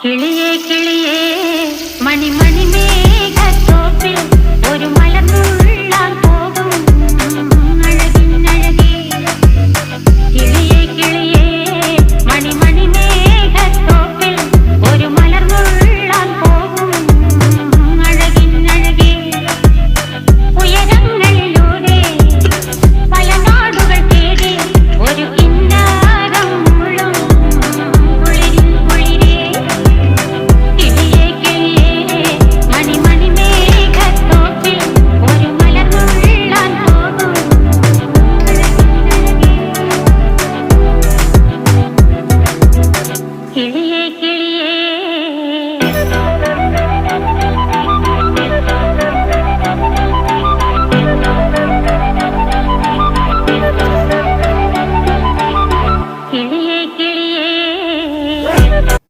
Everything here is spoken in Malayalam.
കിളിയേ കിളിയേ മണിമണി മേഘത്തോപ്പിൽ ഒരു മലർന്നുള്ളാൻ പോകും അഴകിനഴകേ. കിളിയേ കിളിയേ മണിമണി മേഘത്തോപ്പിൽ ഒരു മലർന്നുള്ളാൻ പോകും അഴകിനഴകേ. ഉയരങ്ങളിലൂടെ പല നാടുകൾ തേടി ഒരു കിന്നാരം മുള്ളും കുളിരിൽ കുളിരേ. കിളിയേ കിളിയേ മണിമണി മേഘത്തോപ്പിൽ ഒരു മലർന്നുള്ളാൻ പോകും അഴകിനഴകേ. കിളിയേ കിളിയേ